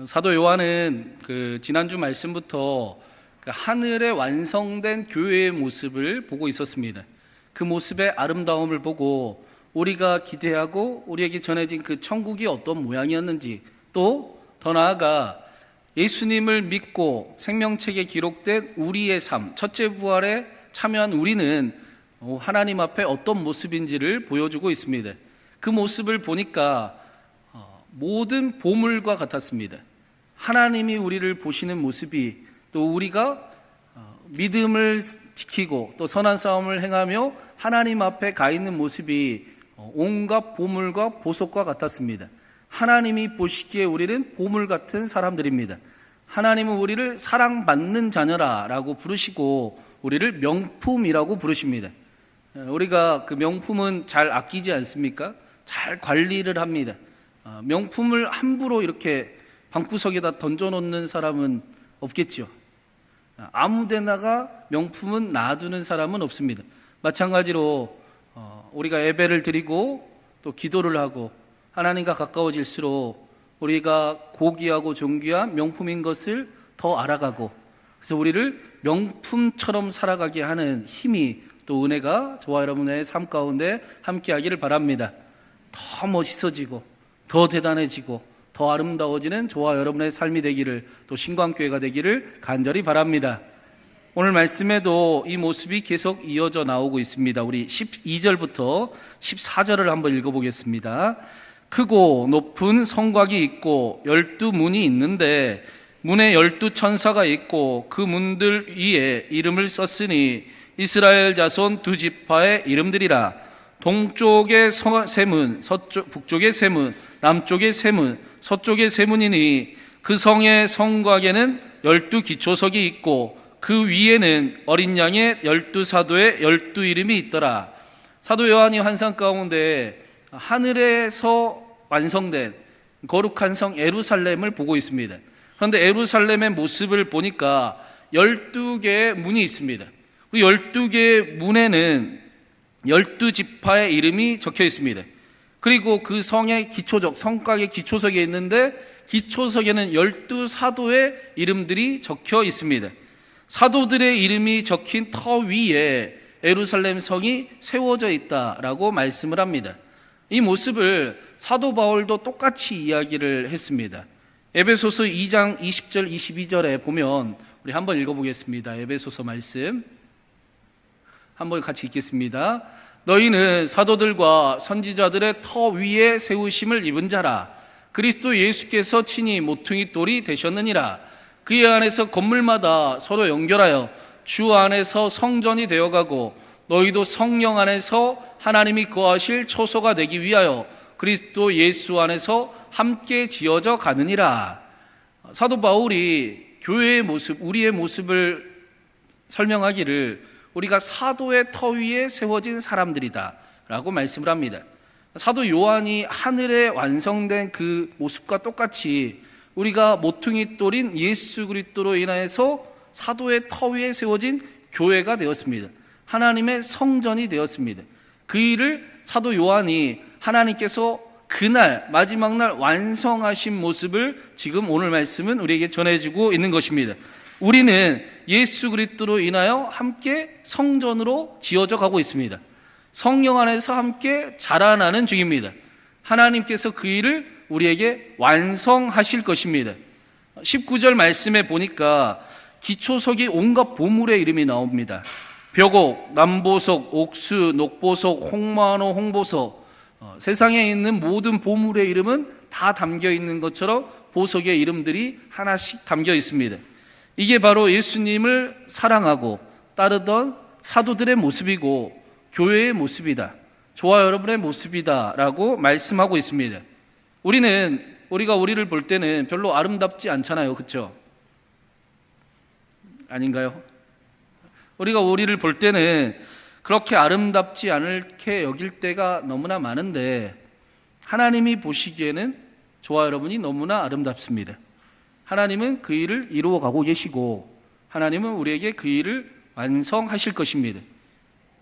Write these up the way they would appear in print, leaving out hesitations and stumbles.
사도 요한은 지난주 말씀부터 하늘에 완성된 교회의 모습을 보고 있었습니다. 그 모습의 아름다움을 보고 우리가 기대하고 우리에게 전해진 그 천국이 어떤 모양이었는지, 또 더 나아가 예수님을 믿고 생명책에 기록된 우리의 삶, 첫째 부활에 참여한 우리는 하나님 앞에 어떤 모습인지를 보여주고 있습니다. 그 모습을 보니까 모든 보물과 같았습니다. 하나님이 우리를 보시는 모습이, 또 우리가 믿음을 지키고 또 선한 싸움을 행하며 하나님 앞에 가 있는 모습이 온갖 보물과 보석과 같았습니다. 하나님이 보시기에 우리는 보물 같은 사람들입니다. 하나님은 우리를 사랑받는 자녀라고 부르시고 우리를 명품이라고 부르십니다. 우리가 그 명품은 잘 아끼지 않습니까? 잘 관리를 합니다. 명품을 함부로 이렇게 방구석에다 던져놓는 사람은 없겠죠. 아무데나가 명품은 놔두는 사람은 없습니다. 마찬가지로 우리가 예배를 드리고 또 기도를 하고 하나님과 가까워질수록 우리가 고귀하고 존귀한 명품인 것을 더 알아가고, 그래서 우리를 명품처럼 살아가게 하는 힘이, 또 은혜가 저와 여러분의 삶 가운데 함께하기를 바랍니다. 더 멋있어지고 더 대단해지고 더 아름다워지는 저와 여러분의 삶이 되기를, 또 신광교회가 되기를 간절히 바랍니다. 오늘 말씀에도 이 모습이 계속 이어져 나오고 있습니다. 우리 12절부터 14절을 한번 읽어보겠습니다. 크고 높은 성곽이 있고 12문이 있는데 문에 12천사가 있고 그 문들 위에 이름을 썼으니 이스라엘 자손 두 지파의 이름들이라. 동쪽의 세 문, 북쪽의 세 문, 남쪽의 세 문, 서쪽의 세 문이니 그 성의 성곽에는 12기초석이 있고 그 위에는 어린 양의 12사도의 12 이름이 있더라. 사도 요한이 환상 가운데 하늘에서 완성된 거룩한 성 예루살렘을 보고 있습니다. 그런데 예루살렘의 모습을 보니까 12개의 문이 있습니다. 그 12개의 문에는 12지파의 이름이 적혀 있습니다. 그리고 그 성의 기초석, 성곽의 기초석에 있는데 기초석에는 12사도의 이름들이 적혀 있습니다. 사도들의 이름이 적힌 터 위에 예루살렘 성이 세워져 있다라고 말씀을 합니다. 이 모습을 사도 바울도 똑같이 이야기를 했습니다. 에베소서 2장 20절 22절에 보면 우리 한번 읽어보겠습니다. 에베소서 말씀 한번 같이 읽겠습니다. 너희는 사도들과 선지자들의 터 위에 세우심을 입은 자라. 그리스도 예수께서 친히 모퉁이 돌이 되셨느니라. 그의 안에서 건물마다 서로 연결하여 주 안에서 성전이 되어가고 너희도 성령 안에서 하나님이 거하실 초소가 되기 위하여 그리스도 예수 안에서 함께 지어져 가느니라. 사도 바울이 교회의 모습, 우리의 모습을 설명하기를 우리가 사도의 터 위에 세워진 사람들이다 라고 말씀을 합니다. 사도 요한이 하늘에 완성된 그 모습과 똑같이 우리가 모퉁이 돌인 예수 그리스도로 인하여서 사도의 터 위에 세워진 교회가 되었습니다. 하나님의 성전이 되었습니다. 그 일을 사도 요한이 하나님께서 그날 마지막 날 완성하신 모습을 지금 오늘 말씀은 우리에게 전해주고 있는 것입니다. 우리는 예수 그리스도로 인하여 함께 성전으로 지어져 가고 있습니다. 성령 안에서 함께 자라나는 중입니다. 하나님께서 그 일을 우리에게 완성하실 것입니다. 19절 말씀에 보니까 기초석이 온갖 보물의 이름이 나옵니다. 벽옥, 남보석, 옥수, 녹보석, 홍만호, 홍보석, 세상에 있는 모든 보물의 이름은 다 담겨 있는 것처럼 보석의 이름들이 하나씩 담겨 있습니다. 이게 바로 예수님을 사랑하고 따르던 사도들의 모습이고 교회의 모습이다. 저와 여러분의 모습이다 라고 말씀하고 있습니다. 우리가 우리를 볼 때는 별로 아름답지 않잖아요. 그렇죠? 아닌가요? 우리가 우리를 볼 때는 그렇게 아름답지 않게 여길 때가 너무나 많은데 하나님이 보시기에는 저와 여러분이 너무나 아름답습니다. 하나님은 그 일을 이루어가고 계시고 하나님은 우리에게 그 일을 완성하실 것입니다.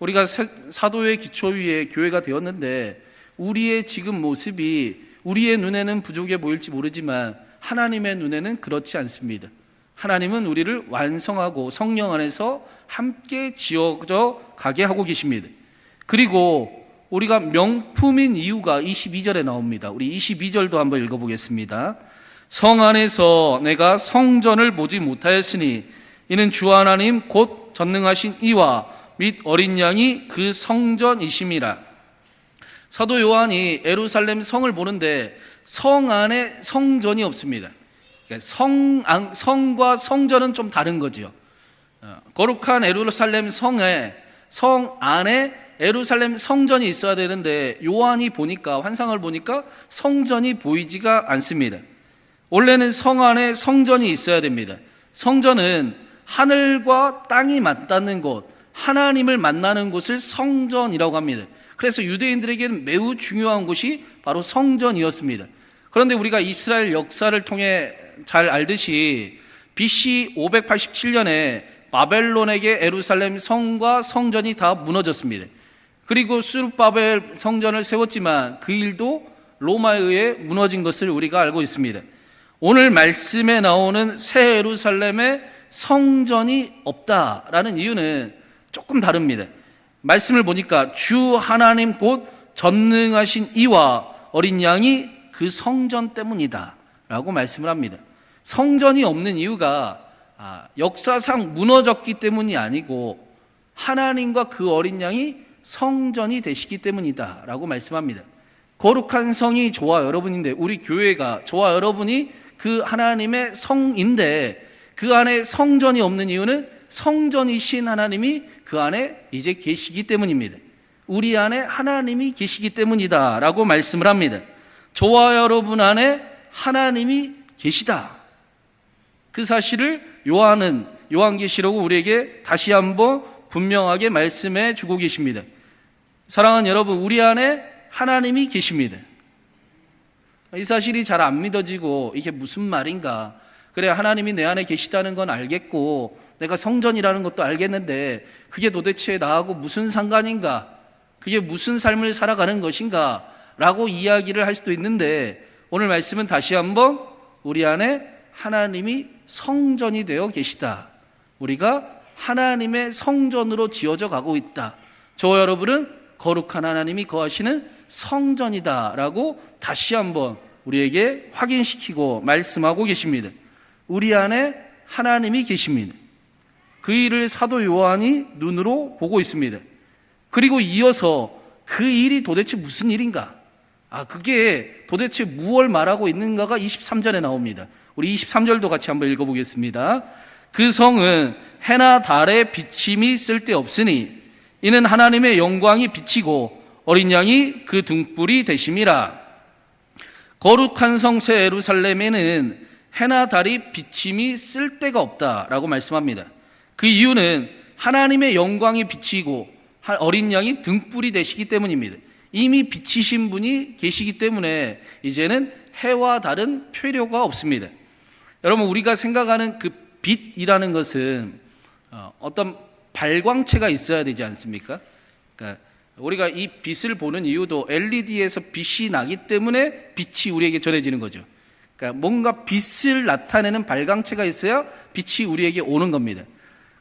우리가 사도의 기초 위에 교회가 되었는데 우리의 지금 모습이 우리의 눈에는 부족해 보일지 모르지만 하나님의 눈에는 그렇지 않습니다. 하나님은 우리를 완성하고 성령 안에서 함께 지어져 가게 하고 계십니다. 그리고 우리가 명품인 이유가 22절에 나옵니다. 우리 22절도 한번 읽어보겠습니다. 성 안에서 내가 성전을 보지 못하였으니 이는 주 하나님 곧 전능하신 이와 및 어린 양이 그 성전이심이라. 사도 요한이 예루살렘 성을 보는데 성 안에 성전이 없습니다. 성과 성전은 좀 다른 거죠. 거룩한 예루살렘 성에 성 안에 예루살렘 성전이 있어야 되는데 요한이 보니까 환상을 보니까 성전이 보이지가 않습니다. 원래는 성 안에 성전이 있어야 됩니다. 성전은 하늘과 땅이 맞닿는 곳, 하나님을 만나는 곳을 성전이라고 합니다. 그래서 유대인들에게는 매우 중요한 곳이 바로 성전이었습니다. 그런데 우리가 이스라엘 역사를 통해 잘 알듯이 BC 587년에 바벨론에게 예루살렘 성과 성전이 다 무너졌습니다. 그리고 스룹바벨 성전을 세웠지만 그 일도 로마에 의해 무너진 것을 우리가 알고 있습니다. 오늘 말씀에 나오는 새 예루살렘에 성전이 없다라는 이유는 조금 다릅니다. 말씀을 보니까 주 하나님 곧 전능하신 이와 어린 양이 그 성전 때문이다 라고 말씀을 합니다. 성전이 없는 이유가 역사상 무너졌기 때문이 아니고 하나님과 그 어린 양이 성전이 되시기 때문이다 라고 말씀합니다. 거룩한 성이 저와 여러분인데, 우리 교회가 저와 여러분이 그 하나님의 성인데 그 안에 성전이 없는 이유는 성전이신 하나님이 그 안에 이제 계시기 때문입니다. 우리 안에 하나님이 계시기 때문이다 라고 말씀을 합니다. 저와 여러분 안에 하나님이 계시다. 그 사실을 요한계시록은 우리에게 다시 한번 분명하게 말씀해 주고 계십니다. 사랑하는 여러분, 우리 안에 하나님이 계십니다. 이 사실이 잘 안 믿어지고 이게 무슨 말인가? 그래, 하나님이 내 안에 계시다는 건 알겠고 내가 성전이라는 것도 알겠는데 그게 도대체 나하고 무슨 상관인가? 그게 무슨 삶을 살아가는 것인가? 라고 이야기를 할 수도 있는데, 오늘 말씀은 다시 한번 우리 안에 하나님이 성전이 되어 계시다. 우리가 하나님의 성전으로 지어져 가고 있다. 저와 여러분은 거룩한 하나님이 거하시는 성전이다 라고 다시 한번 우리에게 확인시키고 말씀하고 계십니다. 우리 안에 하나님이 계십니다. 그 일을 사도 요한이 눈으로 보고 있습니다. 그리고 이어서 그 일이 도대체 무슨 일인가? 그게 도대체 무엇을 말하고 있는가가 23절에 나옵니다. 우리 23절도 같이 한번 읽어보겠습니다. 그 성은 해나 달의 비침이 쓸데없으니 이는 하나님의 영광이 비치고 어린 양이 그 등불이 되심이라. 거룩한 성 새 예루살렘에는 해나 달이 비침이 쓸데가 없다라고 말씀합니다. 그 이유는 하나님의 영광이 비치고 어린 양이 등불이 되시기 때문입니다. 이미 비치신 분이 계시기 때문에 이제는 해와 달은 필요가 없습니다. 여러분, 우리가 생각하는 그 빛이라는 것은 어떤 발광체가 있어야 되지 않습니까? 그러니까 우리가 이 빛을 보는 이유도 LED에서 빛이 나기 때문에 빛이 우리에게 전해지는 거죠. 그러니까 뭔가 빛을 나타내는 발광체가 있어야 빛이 우리에게 오는 겁니다.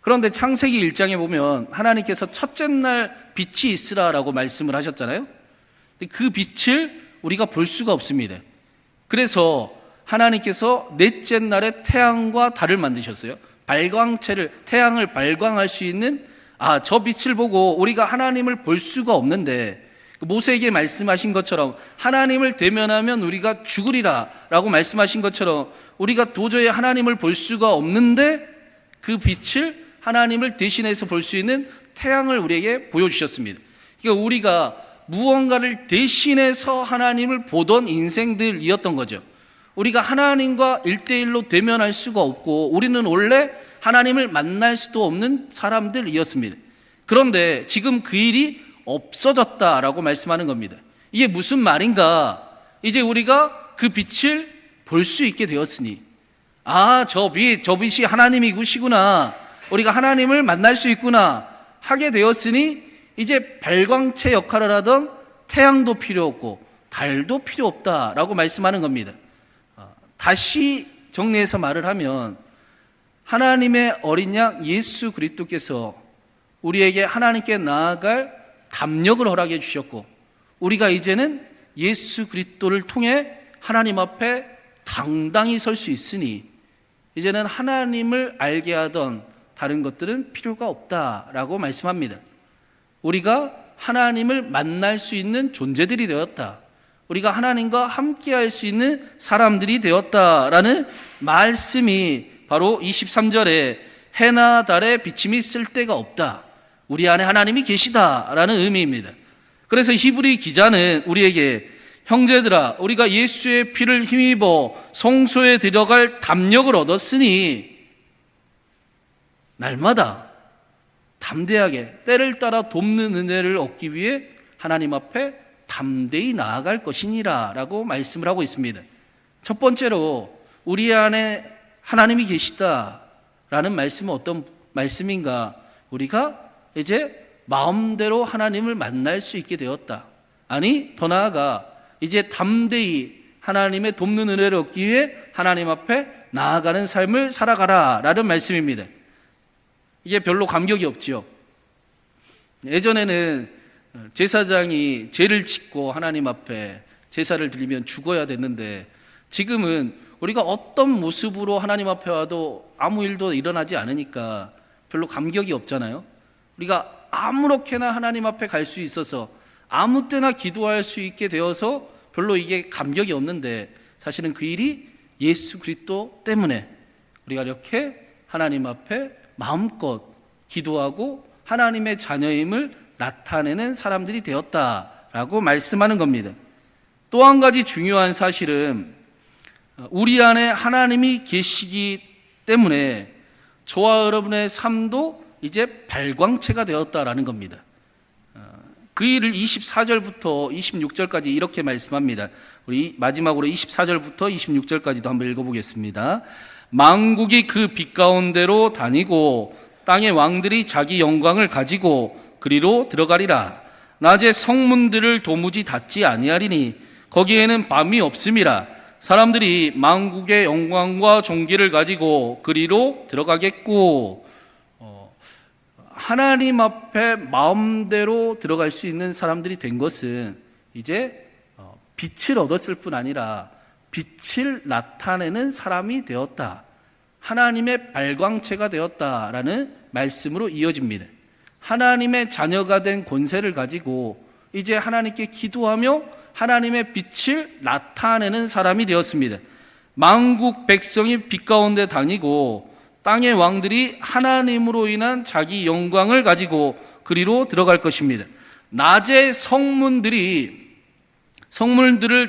그런데 창세기 1장에 보면 하나님께서 첫째 날 빛이 있으라라고 말씀을 하셨잖아요. 그 빛을 우리가 볼 수가 없습니다. 그래서 하나님께서 넷째 날에 태양과 달을 만드셨어요. 발광체를, 태양을 발광할 수 있는 저 빛을 보고 우리가 하나님을 볼 수가 없는데, 모세에게 말씀하신 것처럼 하나님을 대면하면 우리가 죽으리라 라고 말씀하신 것처럼 우리가 도저히 하나님을 볼 수가 없는데 그 빛을 하나님을 대신해서 볼 수 있는 태양을 우리에게 보여주셨습니다. 그러니까 우리가 무언가를 대신해서 하나님을 보던 인생들이었던 거죠. 우리가 하나님과 1대1로 대면할 수가 없고 우리는 원래 하나님을 만날 수도 없는 사람들이었습니다. 그런데 지금 그 일이 없어졌다라고 말씀하는 겁니다. 이게 무슨 말인가? 이제 우리가 그 빛을 볼 수 있게 되었으니, 저 빛이 하나님이구시구나, 우리가 하나님을 만날 수 있구나 하게 되었으니 이제 발광체 역할을 하던 태양도 필요 없고 달도 필요 없다라고 말씀하는 겁니다. 다시 정리해서 말을 하면 하나님의 어린 양 예수 그리스도께서 우리에게 하나님께 나아갈 담력을 허락해 주셨고, 우리가 이제는 예수 그리스도를 통해 하나님 앞에 당당히 설 수 있으니 이제는 하나님을 알게 하던 다른 것들은 필요가 없다라고 말씀합니다. 우리가 하나님을 만날 수 있는 존재들이 되었다. 우리가 하나님과 함께할 수 있는 사람들이 되었다라는 말씀이 바로 23절에 해나 달에 비침이 쓸데가 없다. 우리 안에 하나님이 계시다라는 의미입니다. 그래서 히브리 기자는 우리에게 형제들아, 우리가 예수의 피를 힘입어 성소에 들어갈 담력을 얻었으니 날마다 담대하게 때를 따라 돕는 은혜를 얻기 위해 하나님 앞에 담대히 나아갈 것이니라 라고 말씀을 하고 있습니다. 첫 번째로 우리 안에 하나님이 계시다라는 말씀은 어떤 말씀인가? 우리가 이제 마음대로 하나님을 만날 수 있게 되었다. 아니, 더 나아가 이제 담대히 하나님의 돕는 은혜를 얻기 위해 하나님 앞에 나아가는 삶을 살아가라 라는 말씀입니다. 이게 별로 감격이 없지요. 예전에는 제사장이 죄를 짓고 하나님 앞에 제사를 드리면 죽어야 됐는데, 지금은 우리가 어떤 모습으로 하나님 앞에 와도 아무 일도 일어나지 않으니까 별로 감격이 없잖아요. 우리가 아무렇게나 하나님 앞에 갈 수 있어서 아무 때나 기도할 수 있게 되어서 별로 이게 감격이 없는데, 사실은 그 일이 예수 그리스도 때문에 우리가 이렇게 하나님 앞에 마음껏 기도하고 하나님의 자녀임을 나타내는 사람들이 되었다라고 말씀하는 겁니다. 또 한 가지 중요한 사실은 우리 안에 하나님이 계시기 때문에 저와 여러분의 삶도 이제 발광체가 되었다라는 겁니다. 그 일을 24절부터 26절까지 이렇게 말씀합니다. 우리 마지막으로 24절부터 26절까지도 한번 읽어보겠습니다. 만국이 그 빛 가운데로 다니고 땅의 왕들이 자기 영광을 가지고 그리로 들어가리라. 낮에 성문들을 도무지 닫지 아니하리니 거기에는 밤이 없음이라. 사람들이 만국의 영광과 존귀를 가지고 그리로 들어가겠고, 하나님 앞에 마음대로 들어갈 수 있는 사람들이 된 것은 이제 빛을 얻었을 뿐 아니라 빛을 나타내는 사람이 되었다. 하나님의 발광체가 되었다라는 말씀으로 이어집니다. 하나님의 자녀가 된 권세를 가지고 이제 하나님께 기도하며 하나님의 빛을 나타내는 사람이 되었습니다. 만국 백성이 빛 가운데 다니고 땅의 왕들이 하나님으로 인한 자기 영광을 가지고 그리로 들어갈 것입니다. 낮에 성문들을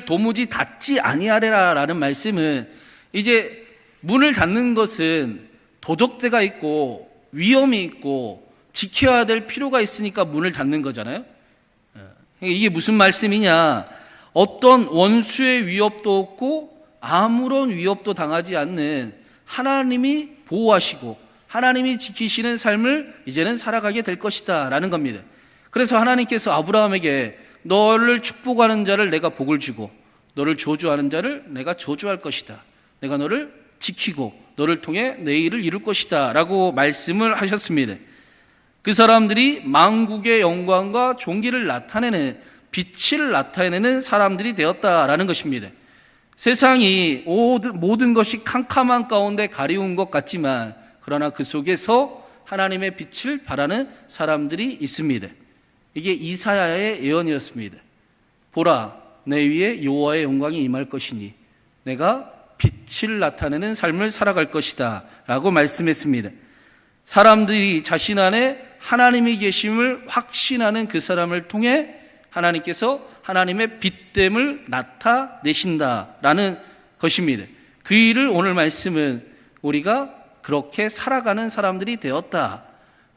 도무지 닫지 아니하리라라는 말씀은 이제 문을 닫는 것은 도덕대가 있고 위험이 있고 지켜야 될 필요가 있으니까 문을 닫는 거잖아요. 이게 무슨 말씀이냐? 어떤 원수의 위협도 없고 아무런 위협도 당하지 않는 하나님이 보호하시고 하나님이 지키시는 삶을 이제는 살아가게 될 것이다 라는 겁니다. 그래서 하나님께서 아브라함에게 너를 축복하는 자를 내가 복을 주고 너를 저주하는 자를 내가 저주할 것이다. 내가 너를 지키고 너를 통해 내 일을 이룰 것이다 라고 말씀을 하셨습니다. 그 사람들이 만국의 영광과 존귀를 나타내는, 빛을 나타내는 사람들이 되었다라는 것입니다. 세상이 모든 것이 캄캄한 가운데 가리운 것 같지만 그러나 그 속에서 하나님의 빛을 발하는 사람들이 있습니다. 이게 이사야의 예언이었습니다. 보라, 내 위에 여호와의 영광이 임할 것이니 내가 빛을 나타내는 삶을 살아갈 것이다 라고 말씀했습니다. 사람들이 자신 안에 하나님이 계심을 확신하는 그 사람을 통해 하나님께서 하나님의 빛됨을 나타내신다라는 것입니다. 그 일을 오늘 말씀은 우리가 그렇게 살아가는 사람들이 되었다.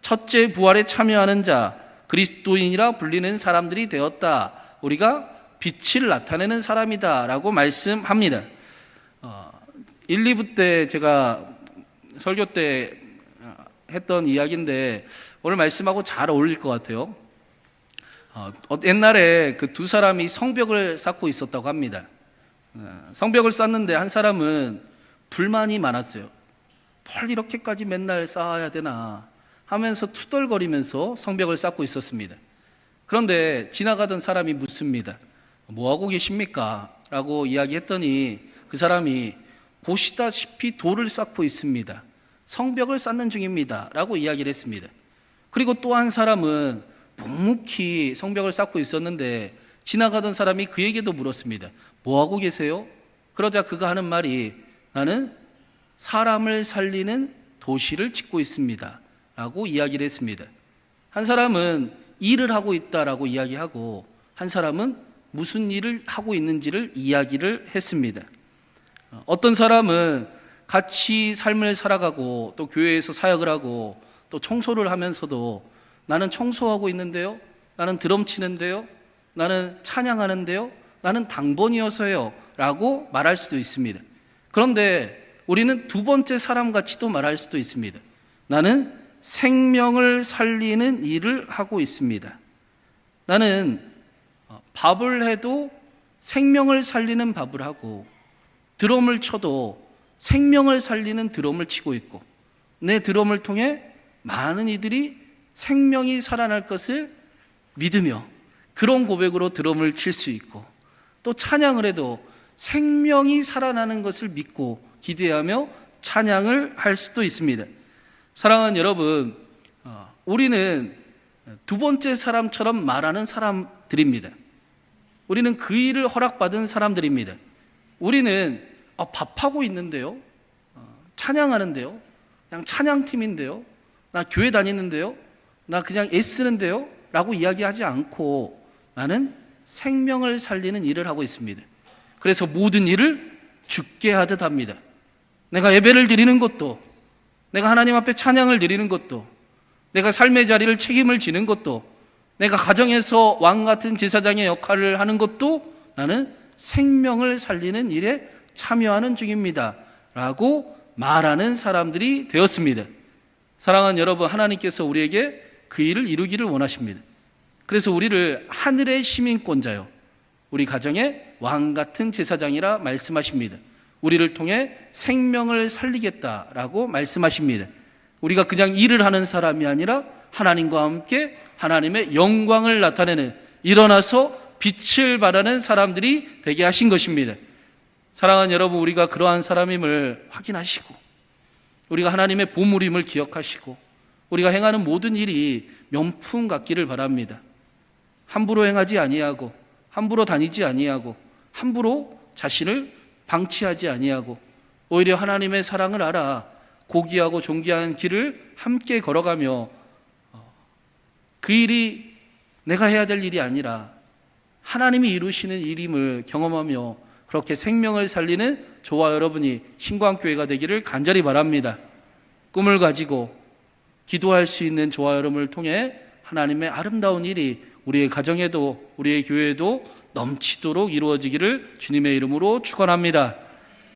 첫째 부활에 참여하는 자, 그리스도인이라 불리는 사람들이 되었다. 우리가 빛을 나타내는 사람이다 라고 말씀합니다. 1, 2부 때 제가 설교 때 했던 이야기인데 오늘 말씀하고 잘 어울릴 것 같아요. 옛날에 그 두 사람이 성벽을 쌓고 있었다고 합니다. 성벽을 쌓는데 한 사람은 불만이 많았어요. 뭘 이렇게까지 맨날 쌓아야 되나 하면서 투덜거리면서 성벽을 쌓고 있었습니다. 그런데 지나가던 사람이 묻습니다. 뭐하고 계십니까? 라고 이야기했더니 그 사람이 보시다시피 돌을 쌓고 있습니다. 성벽을 쌓는 중입니다. 라고 이야기를 했습니다. 그리고 또 한 사람은 묵묵히 성벽을 쌓고 있었는데 지나가던 사람이 그에게도 물었습니다. 뭐하고 계세요? 그러자 그가 하는 말이 나는 사람을 살리는 도시를 짓고 있습니다. 라고 이야기를 했습니다. 한 사람은 일을 하고 있다라고 이야기하고 한 사람은 무슨 일을 하고 있는지를 이야기를 했습니다. 어떤 사람은 같이 삶을 살아가고 또 교회에서 사역을 하고 또 청소를 하면서도 나는 청소하고 있는데요. 나는 드럼 치는데요. 나는 찬양하는데요. 나는 당번이어서요. 라고 말할 수도 있습니다. 그런데 우리는 두 번째 사람같이도 말할 수도 있습니다. 나는 생명을 살리는 일을 하고 있습니다. 나는 밥을 해도 생명을 살리는 밥을 하고 드럼을 쳐도 생명을 살리는 드럼을 치고 있고 내 드럼을 통해 많은 이들이 생명이 살아날 것을 믿으며 그런 고백으로 드럼을 칠 수 있고 또 찬양을 해도 생명이 살아나는 것을 믿고 기대하며 찬양을 할 수도 있습니다. 사랑하는 여러분, 우리는 두 번째 사람처럼 말하는 사람들입니다. 우리는 그 일을 허락받은 사람들입니다. 우리는 밥하고 있는데요, 찬양하는데요, 그냥 찬양팀인데요, 나 교회 다니는데요, 나 그냥 애쓰는데요 라고 이야기하지 않고 나는 생명을 살리는 일을 하고 있습니다. 그래서 모든 일을 주께 하듯 합니다. 내가 예배를 드리는 것도, 내가 하나님 앞에 찬양을 드리는 것도, 내가 삶의 자리를 책임을 지는 것도, 내가 가정에서 왕 같은 제사장의 역할을 하는 것도 나는 생명을 살리는 일에 참여하는 중입니다 라고 말하는 사람들이 되었습니다. 사랑하는 여러분, 하나님께서 우리에게 그 일을 이루기를 원하십니다. 그래서 우리를 하늘의 시민권자요, 우리 가정의 왕 같은 제사장이라 말씀하십니다. 우리를 통해 생명을 살리겠다라고 말씀하십니다. 우리가 그냥 일을 하는 사람이 아니라 하나님과 함께 하나님의 영광을 나타내는, 일어나서 빛을 발하는 사람들이 되게 하신 것입니다. 사랑하는 여러분, 우리가 그러한 사람임을 확인하시고 우리가 하나님의 보물임을 기억하시고 우리가 행하는 모든 일이 명품 같기를 바랍니다. 함부로 행하지 아니하고 함부로 다니지 아니하고 함부로 자신을 방치하지 아니하고 오히려 하나님의 사랑을 알아 고귀하고 존귀한 길을 함께 걸어가며 그 일이 내가 해야 될 일이 아니라 하나님이 이루시는 일임을 경험하며 그렇게 생명을 살리는 저와 여러분이 신광교회가 되기를 간절히 바랍니다. 꿈을 가지고 기도할 수 있는 저와 여러분을 통해 하나님의 아름다운 일이 우리의 가정에도 우리의 교회에도 넘치도록 이루어지기를 주님의 이름으로 축원합니다.